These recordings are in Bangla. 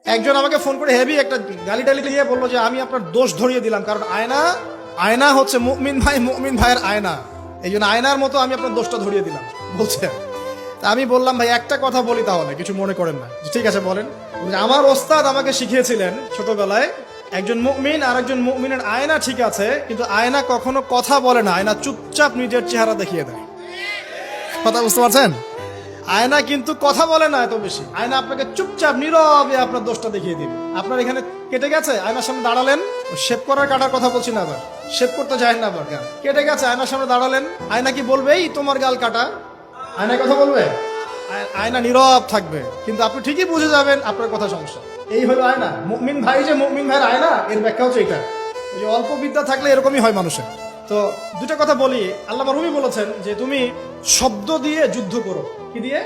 একজন আমাকে ফোন করে হেভি একটা গালি টালি দিয়ে বললো যে আমি আপনার দোষ ধরিয়ে দিলাম, কারণ আয়না হচ্ছে মুমিন ভাইয়ের আয়না, এই জন্য আয়নার মতো আমি আপনার দোষটা ধরিয়ে দিলাম বলছে। তা আমি বললাম, ভাই একটা কথা বলি, তাহলে কিছু মনে করেন না। ঠিক আছে বলেন। আমার ওস্তাদ আমাকে শিখিয়েছিলেন ছোটবেলায়, একজন মুমিন আর একজন মুমিনের আয়না ঠিক আছে, কিন্তু আয়না কখনো কথা বলে না, আয়না চুপচাপ নিজের চেহারা দেখিয়ে দেয়। কথা বুঝতে পারছেন? আয়না কিন্তু কথা বলে না এত বেশি, আয়না আপনাকে চুপচাপ নীরবে আপনার দোষটা দেখিয়ে দিবে। আপনার এখানে কেটে গেছে, আয়নার সামনে দাঁড়ালেন, শেভ করার কাটার কথা বলছি না, আবার শেভ করতে যায় না, আবার গাল কেটে গেছে, আয়নার সামনে দাঁড়ালেন, আয়না কি বলবে এই তোমার গাল কাটা? আয়না কথা বলবে? আয়না নীরব থাকবে, কিন্তু আপনি ঠিকই বুঝে যাবেন আপনার কথা সমস্যা। এই হলো আয়না। মুমিন ভাই যে মুমিন ভাইয়ের আয়না, এর ব্যাখ্যা হচ্ছে এটা। যে অল্প বিদ্যা থাকলে এরকমই হয় মানুষের। তো দুটো কথা বলি। আল্লামা রুমি বলেছেন যে তুমি শব্দ দিয়ে যুদ্ধ করো। কি দিয়ে?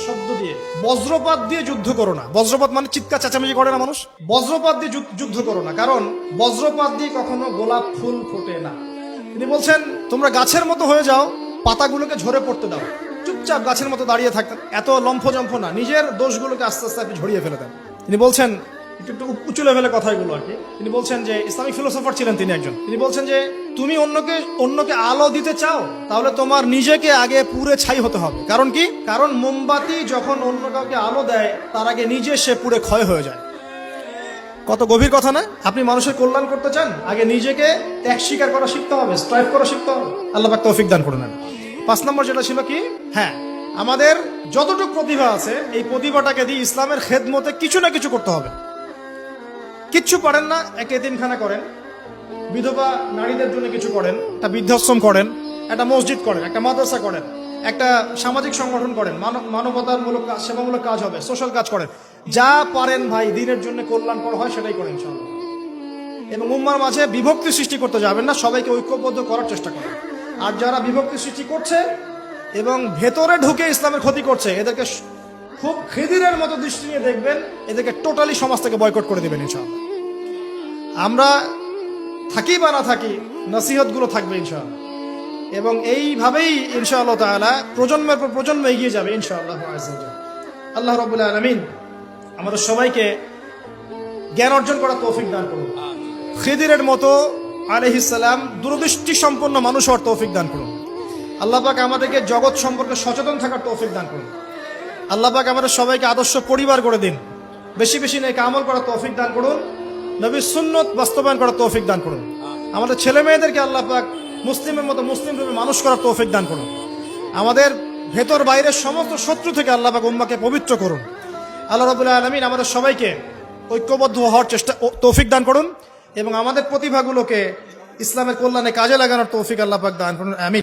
শব্দ দিয়ে। বজ্রপাত দিয়ে যুদ্ধ করো না। বজ্রপাত মানে চিৎকার চেঁচামেচি করে না মানুষ, বজ্রপাত দিয়ে যুদ্ধ করো না, কারণ বজ্রপাত দিয়ে কখনো গোলাপ ফুল ফোটে না। তিনি বলছেন তোমরা গাছের মতো হয়ে যাও, পাতাগুলোকে ঝরে পড়তে দাও, চুপচাপ গাছের মতো দাঁড়িয়ে থাকতেন, এত লম্ফজম্ফ না, নিজের দোষগুলোকে আস্তে আস্তে আপনি ঝরিয়ে ফেলে দেন। তিনি বলছেন একটু উঁচু লেভেলের কথাগুলো আর কি। তিনি বলছেন যে ইসলামিক ফিলোসফার ছিলেন তিনি একজন। তিনি বলছেন যে তুমি অন্যকে আলো দিতে চাও, তাহলে তোমার নিজেকে আগে পুড়ে ছাই হতে হবে। কারণ কি? কারণ মোমবাতি যখন অন্য কাউকে আলো দেয়, তার আগে নিজে সে পুড়ে ক্ষয় হয়ে যায়। কত গভীর কথা না? আপনি মানুষের কল্যাণ করতে চান, আগে নিজেকে ত্যাগ স্বীকার করা শিখতে হবে, স্ট্রাইভ করা শিখতে হবে। আল্লাহ পাক তৌফিক দান করে নেন। 5 নম্বর যেটা ছিল কি, হ্যাঁ, আমাদের যতটুকু প্রতিভা আছে এই প্রতিভাটাকে দিয়ে ইসলামের খেদমতে কিছু না কিছু করতে হবে। কিচ্ছু পারেন না, একটা এতিমখানা করেন, বিধবা নারীদের জন্য কিছু করেন, একটা বৃদ্ধাশ্রম করেন, একটা মসজিদ করেন, একটা মাদ্রাসা করেন, একটা সামাজিক সংগঠন করেন, মানবতামূলক কাজ, সেবামূলক কাজ হবে, সোশ্যাল কাজ করেন। যা পারেন ভাই দিনের জন্য কল্যাণকর হয় সেটাই করেন ইনশাআল্লাহ। এবং উম্মার মাঝে বিভক্তি সৃষ্টি করতে যাবেন না, সবাইকে ঐক্যবদ্ধ করার চেষ্টা করেন। আর যারা বিভক্তি সৃষ্টি করছে এবং ভেতরে ঢুকে ইসলামের ক্ষতি করছে, এদেরকে খুব খিদিরের মতো দৃষ্টি নিয়ে দেখবেন, এদেরকে টোটালি সমাজ থেকে বয়কট করে দেবেন ইনশাআল্লাহ। আমরা থাকি বা না থাকি, নসিহতগুলো থাকবে ইনশাআল্লাহ, এবং এইভাবেই ইনশাআল্লাহ তাআলা প্রজন্মের পর প্রজন্ম এগিয়ে যাবে ইনশাআল্লাহ। আল্লাহ রাব্বুল আলামিন আমাদের সবাইকে জ্ঞান অর্জন করার তৌফিক দান করুন। খিদিরের মতো আলাইহিস সালাম দূরদৃষ্টি সম্পন্ন মানুষ হওয়ার তৌফিক দান করুন। আল্লাহ পাক আমাদেরকে জগৎ সম্পর্কে সচেতন থাকার তৌফিক দান করুন। আল্লাহ পাক আমাদের সবাইকে আদর্শ পরিবার করে দিন। বেশি বেশি নেক আমল করার তৌফিক দান করুন। নবীর সুন্নত বাস্তবায়ন করার তৌফিক দান করুন। আমাদের ছেলে মেয়েদেরকে আল্লাহ পাক মুসলিমের মতো মুসলিম রূপে মানুষ করার তৌফিক দান করুন। আমাদের ভেতর বাইরের সমস্ত শত্রু থেকে আল্লাহ পাক উম্মাহকে পবিত্র করুন। আল্লাহ রাব্বুল আলামিন আমাদের সবাইকে ঐক্যবদ্ধ হওয়ার তৌফিক দান করুন, এবং আমাদের প্রতিভাগুলোকে ইসলামের কল্যাণে কাজে লাগানোর তৌফিক আল্লাহ পাক দান করুন। আমিন।